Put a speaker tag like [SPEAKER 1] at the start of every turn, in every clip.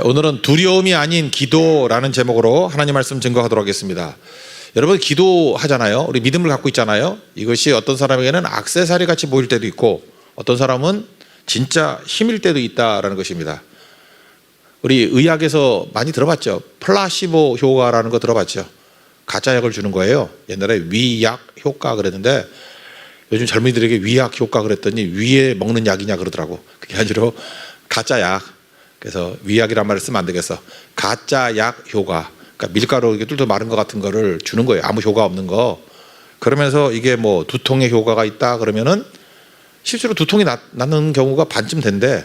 [SPEAKER 1] 오늘은 두려움이 아닌 기도라는 제목으로 하나님 말씀 증거하도록 하겠습니다. 여러분 기도하잖아요. 우리 믿음을 갖고 있잖아요. 이것이 어떤 사람에게는 액세서리 같이 보일 때도 있고 어떤 사람은 진짜 힘일 때도 있다라는 것입니다. 우리 의학에서 많이 들어봤죠. 플라시보 효과라는 거 들어봤죠. 가짜 약을 주는 거예요. 옛날에 위약 효과 그랬는데 요즘 젊은이들에게 위약 효과 그랬더니 위에 먹는 약이냐 그러더라고. 그게 아니라 가짜 약. 그래서 위약이란 말을 쓰면 안 되겠어. 가짜 약 효과. 그러니까 밀가루 이렇게 뚫뚫 마른 것 같은 거를 주는 거예요. 아무 효과 없는 거. 그러면서 이게 뭐 두통의 효과가 있다 그러면은 실제로 두통이 낫는 경우가 반쯤 된대.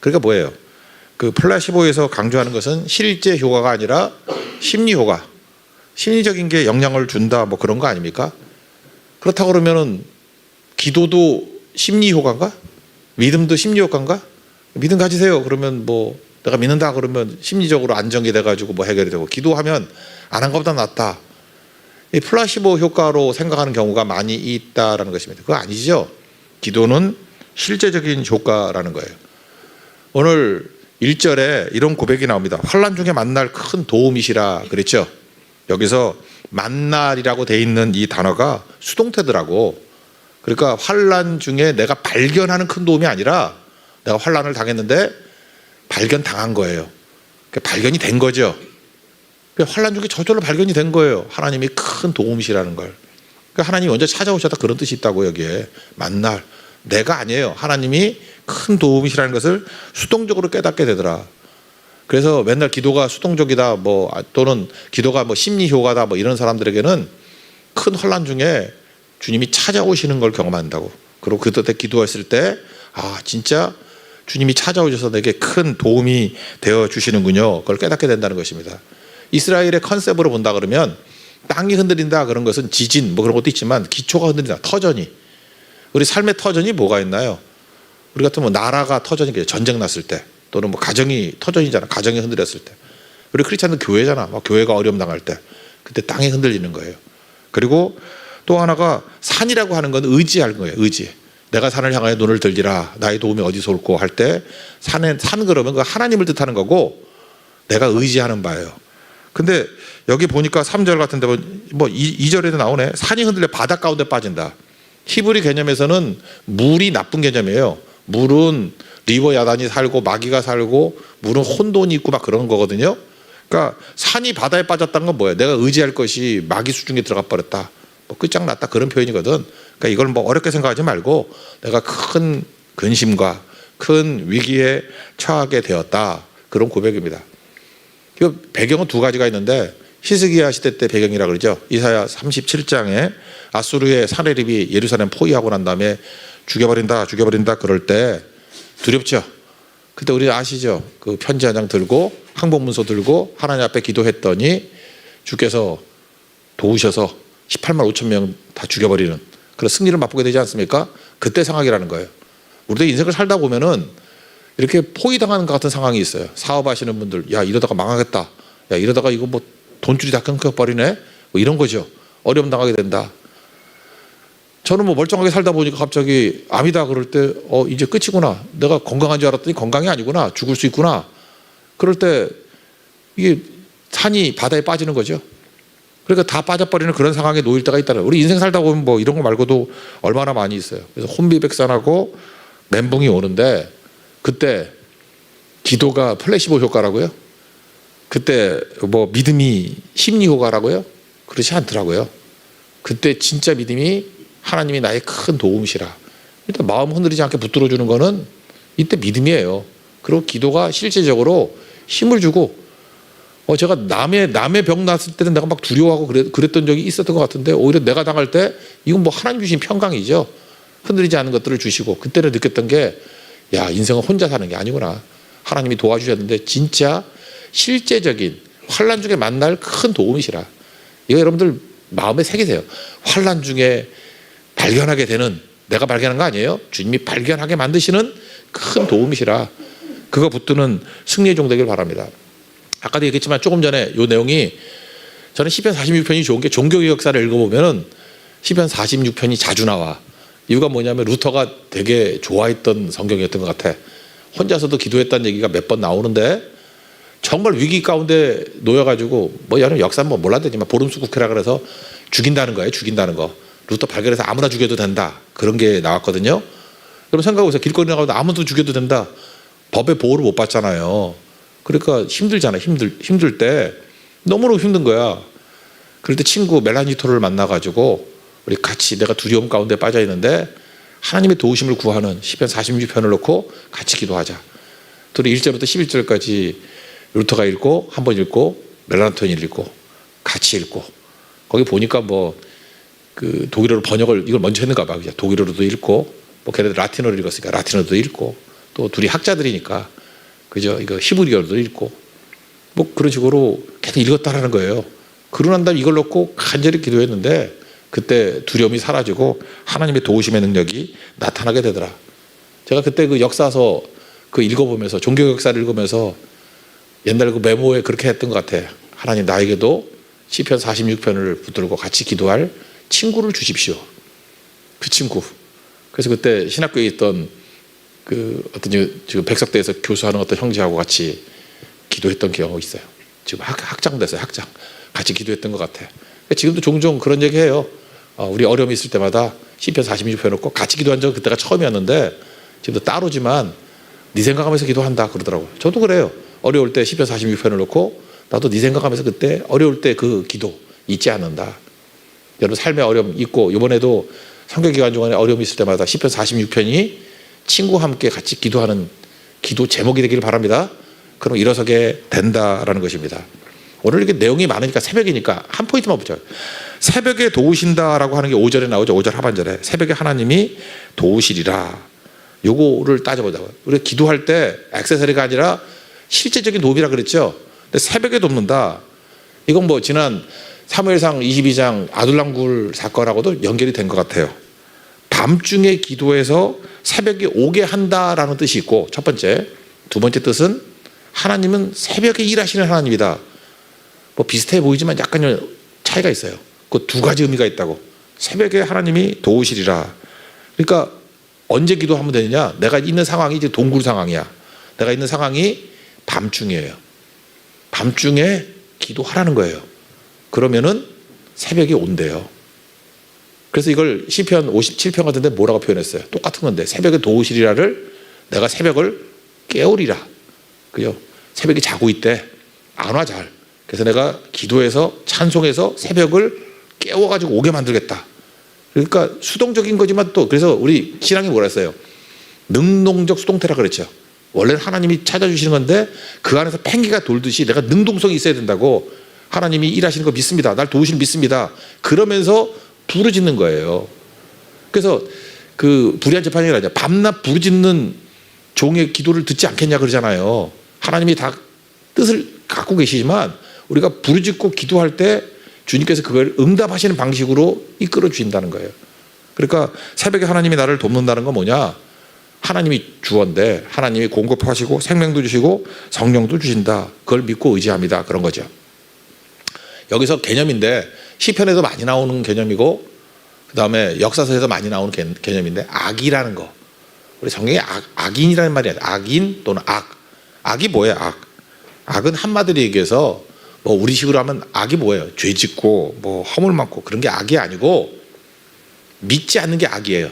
[SPEAKER 1] 그러니까 뭐예요? 그 플라시보에서 강조하는 것은 실제 효과가 아니라 심리 효과. 심리적인 게 영향을 준다 뭐 그런 거 아닙니까? 그렇다고 그러면은 기도도 심리 효과인가? 믿음도 심리 효과인가? 믿음 가지세요. 그러면 뭐 내가 믿는다 그러면 심리적으로 안정이 돼가지고 뭐 해결이 되고, 기도하면 안 한 것보다 낫다. 이 플라시보 효과로 생각하는 경우가 많이 있다라는 것입니다. 그거 아니죠. 기도는 실제적인 효과라는 거예요. 오늘 1절에 이런 고백이 나옵니다. 환난 중에 만날 큰 도움이시라 그랬죠. 여기서 만날이라고 돼 있는 이 단어가 수동태더라고. 그러니까 환난 중에 내가 발견하는 큰 도움이 아니라 내가 환난을 당했는데 발견당한 거예요. 그러니까 발견이 된 거죠. 그러니까 환난 중에 저절로 발견이 된 거예요. 하나님이 큰 도움이시라는 걸. 그러니까 하나님이 먼저 찾아오셨다 그런 뜻이 있다고. 여기에 만날, 내가 아니에요. 하나님이 큰 도움이시라는 것을 수동적으로 깨닫게 되더라. 그래서 맨날 기도가 수동적이다 뭐 또는 기도가 뭐 심리 효과다 뭐 이런 사람들에게는 큰 환난 중에 주님이 찾아오시는 걸 경험한다고. 그리고 그때 기도했을 때 아 진짜 주님이 찾아오셔서 내게 큰 도움이 되어 주시는군요. 그걸 깨닫게 된다는 것입니다. 이스라엘의 컨셉으로 본다 그러면 땅이 흔들린다 그런 것은 지진 뭐 그런 것도 있지만 기초가 흔들린다. 터전이. 우리 삶의 터전이 뭐가 있나요? 우리 같은 뭐 나라가 터전이 전쟁 났을 때 또는 뭐 가정이 터전이잖아. 가정이 흔들렸을 때. 우리 크리스찬은 교회잖아. 막 교회가 어려움 당할 때 그때 땅이 흔들리는 거예요. 그리고 또 하나가 산이라고 하는 건 의지하는 거예요. 의지. 내가 산을 향하여 눈을 들리라. 나의 도움이 어디서 올꼬 할 때 산 그러면 그 하나님을 뜻하는 거고 내가 의지하는 바예요. 근데 여기 보니까 3절 같은데 뭐 2절에도 나오네. 산이 흔들려 바다 가운데 빠진다. 히브리 개념에서는 물이 나쁜 개념이에요. 물은 리버 야단이 살고 마귀가 살고 물은 혼돈이 있고 막 그런 거거든요. 그러니까 산이 바다에 빠졌다는 건 뭐예요? 내가 의지할 것이 마귀 수중에 들어가 버렸다. 뭐 끝장났다 그런 표현이거든. 그러니까 이걸 뭐 어렵게 생각하지 말고 내가 큰 근심과 큰 위기에 처하게 되었다. 그런 고백입니다. 이 배경은 두 가지가 있는데 히스기야 시대 때 배경이라 그러죠. 이사야 37장에 아수르의 사내립이 예루살렘 포위하고 난 다음에 죽여버린다 그럴 때 두렵죠. 그때 우리 아시죠? 그 편지 한 장 들고 항복문서 들고 하나님 앞에 기도했더니 주께서 도우셔서 18만 5천 명 다 죽여버리는 그런 승리를 맛보게 되지 않습니까? 그때 상황이라는 거예요. 우리도 인생을 살다 보면은 이렇게 포위당하는 것 같은 상황이 있어요. 사업하시는 분들, 야 이러다가 망하겠다. 야 이러다가 이거 뭐 돈줄이 다 끊겨버리네. 뭐 이런 거죠. 어려움 당하게 된다. 저는 뭐 멀쩡하게 살다 보니까 갑자기 암이다 그럴 때 이제 끝이구나. 내가 건강한 줄 알았더니 건강이 아니구나. 죽을 수 있구나. 그럴 때 이게 산이 바다에 빠지는 거죠. 그러니까 다 빠져버리는 그런 상황에 놓일 때가 있다는 거예요. 우리 인생 살다 보면 뭐 이런 거 말고도 얼마나 많이 있어요. 그래서 혼비백산하고 멘붕이 오는데 그때 기도가 플래시보 효과라고요? 그때 뭐 믿음이 심리 효과라고요? 그렇지 않더라고요. 그때 진짜 믿음이 하나님이 나의 큰 도움이시라. 일단 마음 흔들리지 않게 붙들어주는 거는 이때 믿음이에요. 그리고 기도가 실제적으로 힘을 주고 제가 남의 병 났을 때는 내가 막 두려워하고 그랬던 적이 있었던 것 같은데 오히려 내가 당할 때 이건 뭐 하나님 주신 평강이죠. 흔들리지 않는 것들을 주시고 그때는 느꼈던 게 야 인생은 혼자 사는 게 아니구나. 하나님이 도와주셨는데 진짜 실제적인 환난 중에 만날 큰 도움이시라. 이거 여러분들 마음에 새기세요. 환난 중에 발견하게 되는, 내가 발견한 거 아니에요. 주님이 발견하게 만드시는 큰 도움이시라. 그거 붙드는 승리의 종 되길 바랍니다. 아까도 얘기했지만 조금 전에 이 내용이 저는 시편 46편이 좋은 게 종교의 역사를 읽어보면은 시편 46편이 자주 나와. 이유가 뭐냐면 루터가 되게 좋아했던 성경이었던 것 같아. 혼자서도 기도했다는 얘기가 몇 번 나오는데 정말 위기 가운데 놓여가지고 뭐 여러분 역사 뭐 몰라도지만 보름수 국회라 그래서 죽인다는 거예요. 죽인다는 거. 루터 발견해서 아무나 죽여도 된다. 그런 게 나왔거든요. 그럼 생각해보세요. 길거리 나가도 아무도 죽여도 된다. 법의 보호를 못 받잖아요. 그러니까 힘들잖아요. 힘들 때 너무너무 힘든 거야. 그럴 때 친구 멜라니토를 만나가지고 우리 같이 내가 두려움 가운데 빠져 있는데 하나님의 도우심을 구하는 시편 46편을 놓고 같이 기도하자. 둘이 1절부터 11절까지 루터가 읽고 한 번 읽고 멜라니토는 읽고 같이 읽고 거기 보니까 뭐 그 독일어로 번역을 이걸 먼저 했는가 봐. 그냥 독일어로도 읽고 뭐 걔네들 라틴어를 읽었으니까 라틴어도 읽고 또 둘이 학자들이니까 그죠? 이거 히브리어도 읽고 뭐 그런 식으로 계속 읽었다라는 거예요. 그러고 난 다음에 이걸 놓고 간절히 기도했는데 그때 두려움이 사라지고 하나님의 도우심의 능력이 나타나게 되더라. 제가 그때 그 역사서 그 읽어보면서 종교 역사를 읽으면서 옛날 그 메모에 그렇게 했던 것 같아. 하나님 나에게도 시편 46편을 붙들고 같이 기도할 친구를 주십시오. 그 친구. 그래서 그때 신학교에 있던 그 어떤 지금 백석대에서 교수하는 어떤 형제하고 같이 기도했던 경험이 있어요. 지금 학장 됐어요. 학장. 같이 기도했던 것 같아. 지금도 종종 그런 얘기 해요. 우리 어려움이 있을 때마다 시편 46편 놓고 같이 기도한 적은 그때가 처음이었는데 지금도 따로지만 네 생각하면서 기도한다 그러더라고요. 저도 그래요. 어려울 때 시편 46편을 놓고 나도 네 생각하면서 그때 어려울 때 그 기도 잊지 않는다. 여러분 삶의 어려움 있고 이번에도 성경기관 중간에 어려움이 있을 때마다 시편 46편이 친구와 함께 같이 기도하는 기도 제목이 되기를 바랍니다. 그럼 일어서게 된다라는 것입니다. 오늘 이렇게 내용이 많으니까 새벽이니까 한 포인트만 보죠. 새벽에 도우신다라고 하는 게 5절에 나오죠. 5절 하반절에 새벽에 하나님이 도우시리라. 요거를 따져보자고요. 우리가 기도할 때 액세서리가 아니라 실제적인 도움이라 그랬죠. 근데 새벽에 돕는다. 이건 뭐 지난 사무엘상 22장 아둘람 굴 사건하고도 연결이 된 것 같아요. 밤중에 기도해서 새벽에 오게 한다라는 뜻이 있고 첫 번째. 두 번째 뜻은 하나님은 새벽에 일하시는 하나님이다. 뭐 비슷해 보이지만 약간 차이가 있어요. 그 두 가지 의미가 있다고. 새벽에 하나님이 도우시리라. 그러니까 언제 기도하면 되느냐? 내가 있는 상황이 이제 동굴 상황이야. 내가 있는 상황이 밤중이에요. 밤중에 기도하라는 거예요. 그러면은 새벽이 온대요. 그래서 이걸 시편 57편 같은데 뭐라고 표현했어요? 똑같은 건데 새벽에 도우시리라를 내가 새벽을 깨우리라. 그죠? 새벽에 자고 있대. 안 와 잘. 그래서 내가 기도해서 찬송해서 새벽을 깨워가지고 오게 만들겠다. 그러니까 수동적인 거지만 또 그래서 우리 신앙이 뭐라 했어요? 능동적 수동태라 그랬죠. 원래는 하나님이 찾아주시는 건데 그 안에서 팽개가 돌듯이 내가 능동성이 있어야 된다고. 하나님이 일하시는 거 믿습니다. 날 도우시는 믿습니다. 그러면서 부르짖는 거예요. 그래서 그 불의한 재판이라 하죠. 밤낮 부르짖는 종의 기도를 듣지 않겠냐 그러잖아요. 하나님이 다 뜻을 갖고 계시지만 우리가 부르짖고 기도할 때 주님께서 그걸 응답하시는 방식으로 이끌어 주신다는 거예요. 그러니까 새벽에 하나님이 나를 돕는다는 건 뭐냐? 하나님이 주원데 하나님이 공급하시고 생명도 주시고 성령도 주신다. 그걸 믿고 의지합니다. 그런 거죠. 여기서 개념인데 시편에도 많이 나오는 개념이고 그 다음에 역사서에서 많이 나오는 개념인데 악이라는 거. 우리 성경에 악인이라는 말이 아니라 악인 또는 악. 악이 뭐예요? 악. 악은 한마디로 얘기해서 뭐 우리 식으로 하면 악이 뭐예요? 죄 짓고 뭐 허물 많고 그런 게 악이 아니고 믿지 않는 게 악이에요.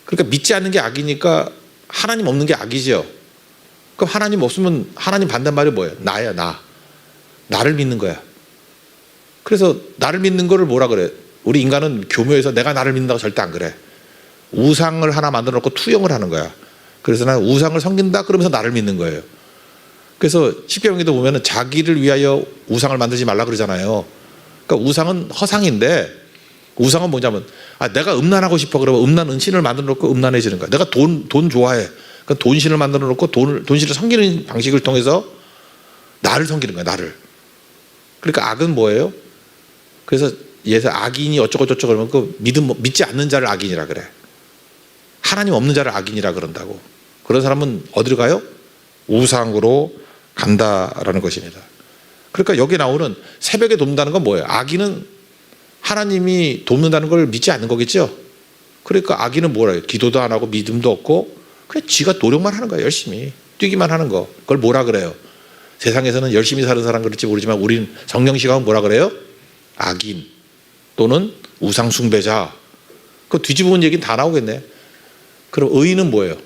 [SPEAKER 1] 그러니까 믿지 않는 게 악이니까 하나님 없는 게 악이죠. 그럼 하나님 없으면 하나님 반대말이 뭐예요? 나야 나. 나를 믿는 거야. 그래서 나를 믿는 거를 뭐라 그래? 우리 인간은 교묘해서 내가 나를 믿는다고 절대 안 그래. 우상을 하나 만들어 놓고 투영을 하는 거야. 그래서 나는 우상을 섬긴다 그러면서 나를 믿는 거예요. 그래서 십계명에도 보면은 자기를 위하여 우상을 만들지 말라 그러잖아요. 그러니까 우상은 허상인데 우상은 뭐냐면 내가 음란하고 싶어 그러면 음란 은신을 만들어 놓고 음란해지는 거야. 내가 돈 좋아해. 그러니까 돈신을 만들어 놓고 돈신을 섬기는 방식을 통해서 나를 섬기는 거야. 나를. 그러니까 악은 뭐예요? 그래서 예서 악인이 어쩌고 저쩌고 그러면 그 믿지 않는 자를 악인이라 그래. 하나님 없는 자를 악인이라 그런다고. 그런 사람은 어디로 가요? 우상으로 간다라는 것입니다. 그러니까 여기 나오는 새벽에 돕는다는 건 뭐예요? 악인은 하나님이 돕는다는 걸 믿지 않는 거겠죠. 그러니까 악인은 뭐라 해요? 기도도 안 하고 믿음도 없고 그냥 지가 노력만 하는 거야. 열심히 뛰기만 하는 거. 그걸 뭐라 그래요? 세상에서는 열심히 사는 사람 그럴지 모르지만 우리는 성경 시각은 뭐라 그래요? 악인 또는 우상 숭배자. 그 뒤집어 본 얘기는 다 나오겠네. 그럼 의인은 뭐예요?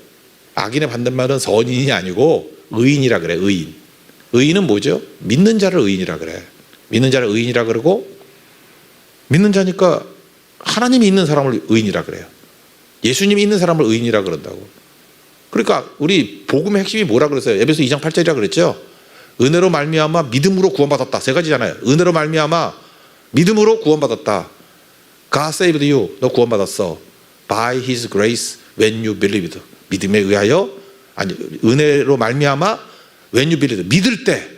[SPEAKER 1] 악인의 반대말은 선인이 아니고 의인이라 그래. 의인. 의인은 뭐죠? 믿는 자를 의인이라 그래. 믿는 자를 의인이라 그러고, 믿는 자니까 하나님이 있는 사람을 의인이라 그래요. 예수님이 있는 사람을 의인이라 그런다고. 그러니까 우리 복음의 핵심이 뭐라 그랬어요? 에베소 2장 8절이라 그랬죠. 은혜로 말미암아 믿음으로 구원받았다. 세 가지잖아요. 은혜로 말미암아 믿음으로 구원받았다. God saved you. 너 구원받았어. By His grace when you believed. 믿음에 의하여, 아니 은혜로 말미암아 when you believed. 믿을 때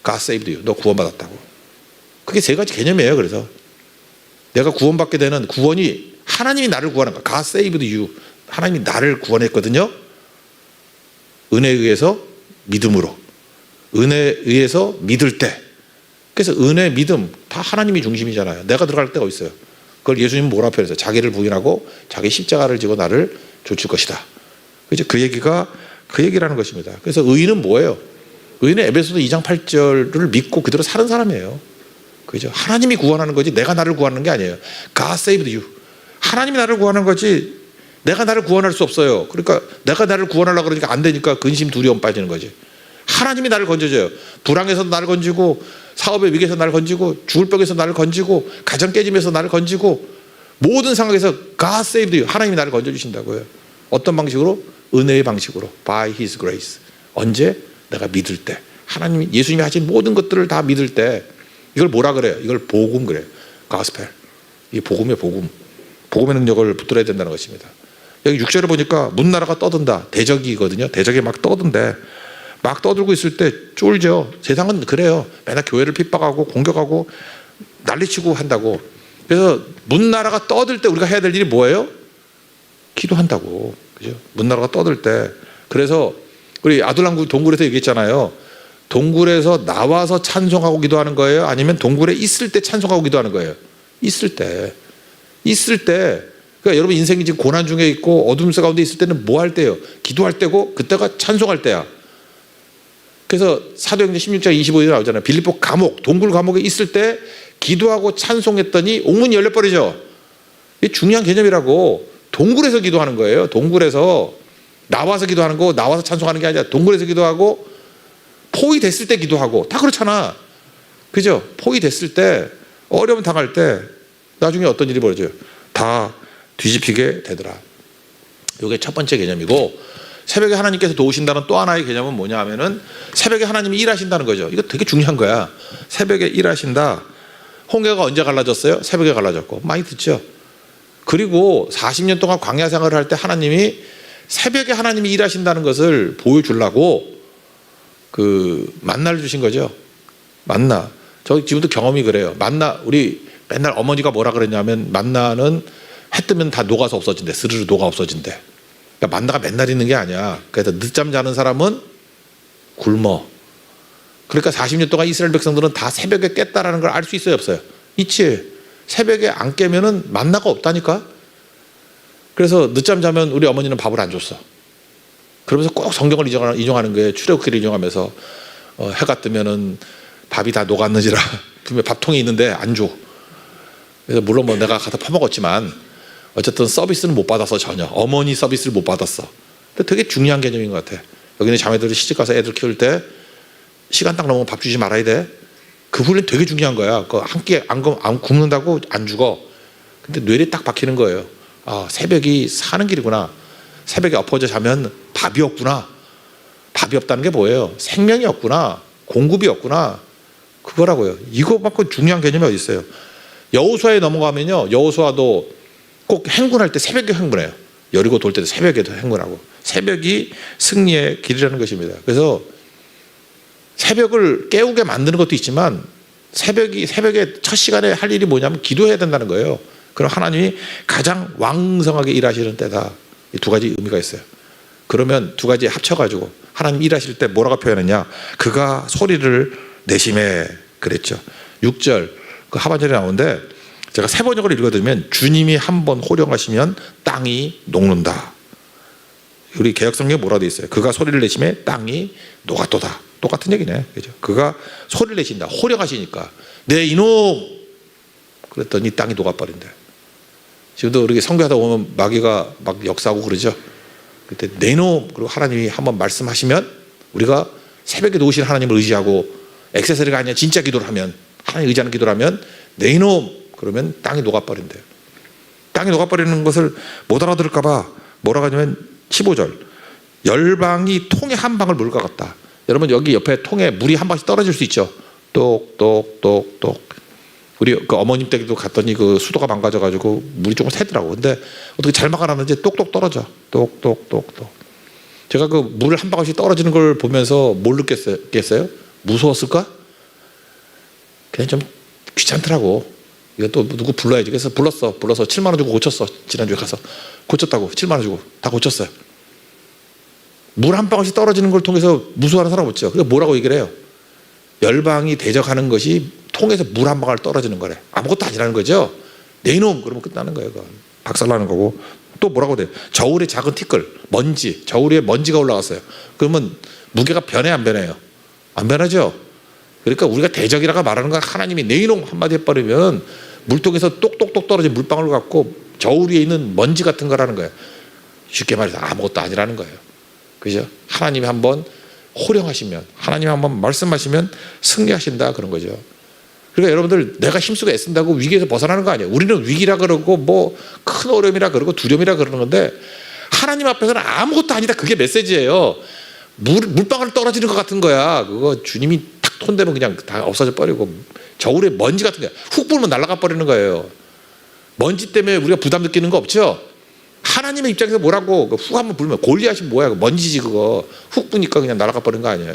[SPEAKER 1] God saved you. 너 구원받았다고. 그게 세 가지 개념이에요. 그래서 내가 구원받게 되는 구원이 하나님이 나를 구하는 거야. God saved you. 하나님이 나를 구원했거든요. 은혜에 의해서 믿음으로. 은혜에 의해서 믿을 때. 그래서 은혜, 믿음 다 하나님이 중심이잖아요. 내가 들어갈 데가 있어요. 그걸 예수님은 뭐라 표현해서 자기를 부인하고 자기 십자가를 지고 나를 좇을 것이다. 그죠? 그 얘기라는 것입니다. 그래서 의인은 뭐예요? 의인은 에베소서 2장 8절을 믿고 그대로 사는 사람이에요. 그죠? 하나님이 구원하는 거지 내가 나를 구하는 게 아니에요. God saved you. 하나님이 나를 구하는 거지 내가 나를 구원할 수 없어요. 그러니까 내가 나를 구원하려고 그러니까 안 되니까 근심 두려움 빠지는 거지. 하나님이 나를 건져줘요. 불황에서도 나를 건지고, 사업의 위기에서 나를 건지고, 죽을 병에서 나를 건지고, 가정 깨짐에서 나를 건지고, 모든 상황에서 God saved you. 하나님이 나를 건져주신다고요. 어떤 방식으로? 은혜의 방식으로. By His grace. 언제? 내가 믿을 때. 하나님이, 예수님이 하신 모든 것들을 다 믿을 때. 이걸 뭐라 그래요? 이걸 복음 그래요. Gospel. 이게 복음이에요. 복음. 복음의 능력을 붙들어야 된다는 것입니다. 여기 6절에 보니까 문나라가 떠든다. 대적이거든요. 대적이 막 떠든데 막 떠들고 있을 때 쫄죠. 세상은 그래요. 맨날 교회를 핍박하고 공격하고 난리치고 한다고. 그래서 문나라가 떠들 때 우리가 해야 될 일이 뭐예요? 기도한다고. 그죠? 문나라가 떠들 때. 그래서 우리 아둘람 동굴에서 얘기했잖아요. 동굴에서 나와서 찬송하고 기도하는 거예요? 아니면 동굴에 있을 때 찬송하고 기도하는 거예요? 있을 때. 있을 때. 그러니까 여러분 인생이 지금 고난 중에 있고 어둠 가운데 있을 때는 뭐 할 때예요? 기도할 때고 그때가 찬송할 때야. 그래서 사도행전 16장 25절에 나오잖아요. 빌립보 감옥, 동굴 감옥에 있을 때 기도하고 찬송했더니 옥문이 열려버리죠. 이게 중요한 개념이라고. 동굴에서 기도하는 거예요. 동굴에서 나와서 기도하는 거, 나와서 찬송하는 게 아니라 동굴에서 기도하고 포위 됐을 때 기도하고 다 그렇잖아. 그죠? 포위 됐을 때 어려움 당할 때 나중에 어떤 일이 벌어져요? 다 뒤집히게 되더라. 이게 첫 번째 개념이고, 새벽에 하나님께서 도우신다는 또 하나의 개념은 뭐냐 하면은 새벽에 하나님이 일하신다는 거죠. 이거 되게 중요한 거야. 새벽에 일하신다. 홍해가 언제 갈라졌어요? 새벽에 갈라졌고. 많이 듣죠. 그리고 40년 동안 광야 생활을 할 때 하나님이 새벽에 하나님이 일하신다는 것을 보여주려고 그 만나를 주신 거죠. 만나. 저 지금도 경험이 그래요. 만나, 우리 맨날 어머니가 뭐라 그랬냐면 만나는 해 뜨면 다 녹아서 없어진대. 스르르 녹아 없어진대. 그러니까 만나가 맨날 있는 게 아니야. 그래서 늦잠 자는 사람은 굶어. 그러니까 40년 동안 이스라엘 백성들은 다 새벽에 깼다라는 걸 알 수 있어요, 없어요? 있지. 새벽에 안 깨면은 만나가 없다니까. 그래서 늦잠 자면 우리 어머니는 밥을 안 줬어. 그러면서 꼭 성경을 인용하는 거예요. 출애굽기를 인용하면서 해가 뜨면은 밥이 다 녹았는지라 분명 밥통이 있는데 안 줘. 그래서 물론 뭐 내가 가서 퍼먹었지만 어쨌든 서비스는 못 받아서 전혀. 어머니 서비스를 못 받았어. 근데 되게 중요한 개념인 것 같아. 여기는 자매들이 시집가서 애들 키울 때 시간 딱 넘으면 밥 주지 말아야 돼. 그 훈련 되게 중요한 거야. 그 한 끼 안 굶는다고 안 죽어. 근데 뇌리 딱 박히는 거예요. 아, 새벽이 사는 길이구나. 새벽에 엎어져 자면 밥이 없구나. 밥이 없다는 게 뭐예요? 생명이 없구나. 공급이 없구나. 그거라고요. 이거만큼 중요한 개념이 어디 있어요? 여호수아에 넘어가면요. 여호수아도 꼭 행군할 때 새벽에 행군해요. 여리고 돌 때도 새벽에도 행군하고. 새벽이 승리의 길이라는 것입니다. 그래서 새벽을 깨우게 만드는 것도 있지만 새벽에 첫 시간에 할 일이 뭐냐면 기도해야 된다는 거예요. 그럼 하나님이 가장 왕성하게 일하시는 때다. 이 두 가지 의미가 있어요. 그러면 두 가지 합쳐가지고 하나님 일하실 때 뭐라고 표현했냐? 그가 소리를 내심에 그랬죠. 6절 그 하반절에 나오는데 제가 세 번역을 읽어드리면 주님이 한번 호령하시면 땅이 녹는다. 우리 개혁성경에 뭐라고 되어 있어요? 그가 소리를 내심에 땅이 녹았도다. 똑같은 얘기네. 그죠? 그가 소리를 내신다. 호령하시니까. 내 이놈! 그랬더니 땅이 녹아버린대. 지금도 우리 선교하다 보면 마귀가 막 역사하고 그러죠. 그때 내 이놈! 그리고 하나님이 한번 말씀하시면 우리가 새벽에 놓으신 하나님을 의지하고 액세서리가 아니라 진짜 기도를 하면, 하나님 의지하는 기도를 하면 내 이놈! 그러면 땅이 녹아버린대요. 땅이 녹아버리는 것을 못 알아들을까봐 뭐라고 하냐면 15절. 열방이 통에 한 방울 물과 같다. 여러분 여기 옆에 통에 물이 한 방씩 떨어질 수 있죠. 똑똑똑똑. 우리 그 어머님 댁에도 갔더니 그 수도가 망가져가지고 물이 조금 새더라고. 근데 어떻게 잘 막아놨는지 똑똑 떨어져. 똑똑똑똑. 제가 그 물을 한 방울씩 떨어지는 걸 보면서 뭘 느꼈어요? 무서웠을까? 그냥 좀 귀찮더라고. 이거 또 누구 불러야지. 그래서 불러서 7만 원 주고 고쳤어. 지난주에 가서 고쳤다고 7만 원 주고 다 고쳤어요. 물 한 방울씩 떨어지는 걸 통해서 무서워하는 사람 없죠. 그래서 뭐라고 얘기를 해요? 열방이 대적하는 것이 통해서 물 한 방울 떨어지는 거래. 아무것도 아니라는 거죠. 내 이놈! 그러면 끝나는 거예요. 박살나는 거고. 또 뭐라고 돼요? 저울에 작은 티끌, 먼지, 저울 위에 먼지가 올라갔어요. 그러면 무게가 변해 안 변해요? 안 변하죠. 그러니까 우리가 대적이라고 말하는 건 하나님이 내 이놈 한마디 해버리면 물통에서 똑똑똑 떨어진 물방울 갖고 저울 위에 있는 먼지 같은 거라는 거예요. 쉽게 말해서 아무것도 아니라는 거예요. 그죠? 하나님이 한번 호령하시면, 하나님이 한번 말씀하시면 승리하신다 그런 거죠. 그러니까 여러분들 내가 힘쓰고 애쓴다고 위기에서 벗어나는 거 아니에요. 우리는 위기라 그러고 뭐 큰 어려움이라 그러고 두려움이라 그러는 건데 하나님 앞에서는 아무것도 아니다. 그게 메시지예요. 물방울 떨어지는 것 같은 거야. 그거 주님이 탁 손대면 그냥 다 없어져 버리고 저울에 먼지 같은 거야. 훅 불면 날아가 버리는 거예요. 먼지 때문에 우리가 부담 느끼는 거 없죠? 하나님의 입장에서 뭐라고 훅 한번 불면 골리앗이 뭐야? 먼지지 그거. 훅 부니까 그냥 날아가 버리는 거 아니에요.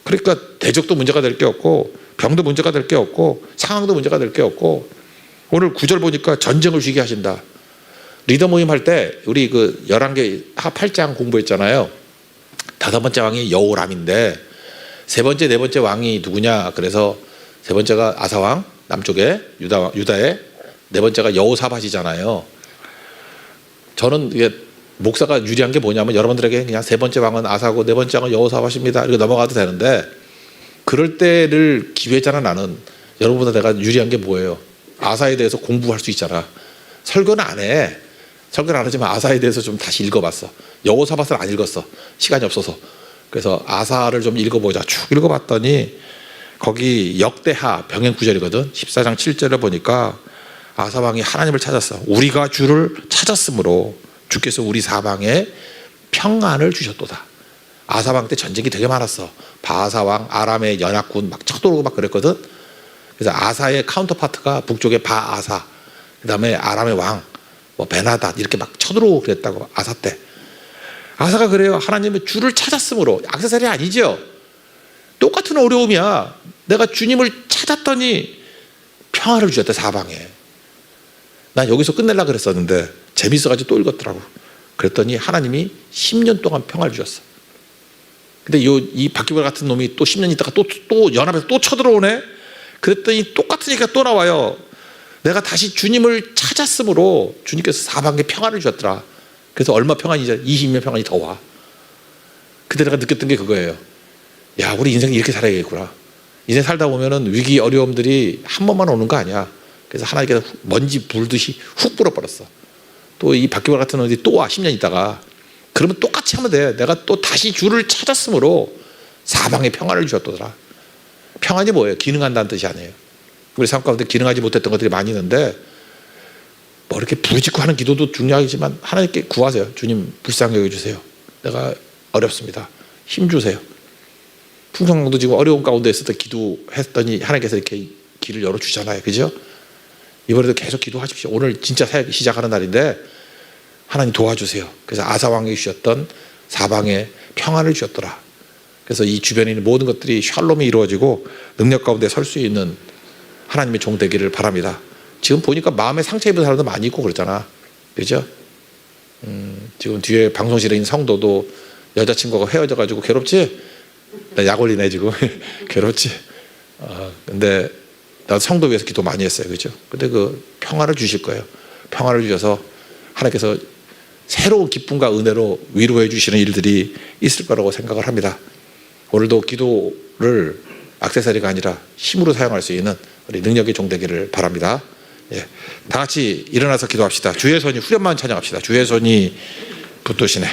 [SPEAKER 1] 그러니까 대적도 문제가 될 게 없고 병도 문제가 될 게 없고 상황도 문제가 될 게 없고 오늘 9절 보니까 전쟁을 쉬게 하신다. 리더 모임 할 때 우리 그 11개 8장 공부했잖아요. 5번째 왕이 여호람인데 세 번째 네 번째 왕이 누구냐? 그래서 세 번째가 아사왕 남쪽에 유다에 네 번째가 여호사밧이잖아요. 저는 이게 목사가 유리한 게 뭐냐면 여러분들에게 그냥 세 번째 왕은 아사고 네 번째 왕은 여호사밧입니다. 이렇게 넘어가도 되는데 그럴 때를 기회잖아. 나는 여러분보다 내가 유리한 게 뭐예요? 아사에 대해서 공부할 수 있잖아. 설교는 안 해. 설교는 안 하지만 아사에 대해서 좀 다시 읽어봤어. 여호사밧을 안 읽었어. 시간이 없어서. 그래서 아사를 좀 읽어보자. 쭉 읽어봤더니 거기 역대하 병행 9절이거든. 14장 7절을 보니까 아사왕이 하나님을 찾았어. 우리가 주를 찾았으므로 주께서 우리 사방에 평안을 주셨도다. 아사왕 때 전쟁이 되게 많았어. 바하사왕 아람의 연합군 막 쳐들어오고 막 그랬거든. 그래서 아사의 카운터파트가 북쪽에 바아사, 그 다음에 아람의 왕 뭐 베나닷 이렇게 막 쳐들어오고 그랬다고. 아사 때 아사가 그래요. 하나님의 주를 찾았으므로. 악세사리 아니죠. 똑같은 어려움이야. 내가 주님을 찾았더니 평화를 주셨대. 사방에. 난 여기서 끝내려고 그랬었는데 재밌어가지고 또 읽었더라고. 그랬더니 하나님이 10년 동안 평화를 주셨어. 근데 이 바퀴벌 같은 놈이 또 10년 있다가 또 연합에서 또 쳐들어오네. 그랬더니 똑같은 얘기가 또 나와요. 내가 다시 주님을 찾았으므로 주님께서 사방에 평화를 주셨더라. 그래서 얼마 평안이죠? 20년 평안이 더 와. 그때 내가 느꼈던 게 그거예요. 야, 우리 인생 이렇게 살아야겠구나. 인생 살다 보면은 위기 어려움들이 한 번만 오는 거 아니야. 그래서 하나님께서 먼지 불듯이 훅 불어버렸어. 또 이 바퀴벌 같은 놈이 또 와. 10년 있다가. 그러면 똑같이 하면 돼. 내가 또 다시 주를 찾았으므로 사방에 평안을 주셨더라. 평안이 뭐예요? 기능한다는 뜻이 아니에요. 우리 삶 가운데 기능하지 못했던 것들이 많이 있는데 뭐 이렇게 부르짖고 하는 기도도 중요하지만 하나님께 구하세요. 주님 불쌍히 여겨주세요. 내가 어렵습니다. 힘 주세요. 풍성강도 지금 어려운 가운데 있을 때 기도했더니 하나님께서 이렇게 길을 열어주잖아요. 그죠? 이번에도 계속 기도하십시오. 오늘 진짜 사역이 시작하는 날인데 하나님 도와주세요. 그래서 아사왕이 주셨던 사방에 평안을 주셨더라. 그래서 이 주변에 있는 모든 것들이 샬롬이 이루어지고 능력 가운데 설 수 있는 하나님의 종 되기를 바랍니다. 지금 보니까 마음에 상처 입은 사람도 많이 있고 그러잖아. 그죠? 지금 뒤에 방송실에 있는 성도도 여자친구가 헤어져가지고 괴롭지? 나 약 올리네 지금. 괴롭지? 근데 나도 성도 위해서 기도 많이 했어요. 그죠? 근데 그 평화를 주실 거예요. 평화를 주셔서 하나님께서 새로운 기쁨과 은혜로 위로해 주시는 일들이 있을 거라고 생각을 합니다. 오늘도 기도를 액세서리가 아니라 힘으로 사용할 수 있는 우리 능력의 종 되기를 바랍니다. 예, 다 같이 일어나서 기도합시다. 주의 손이 후련만 찬양합시다. 주의 손이 붙드시네.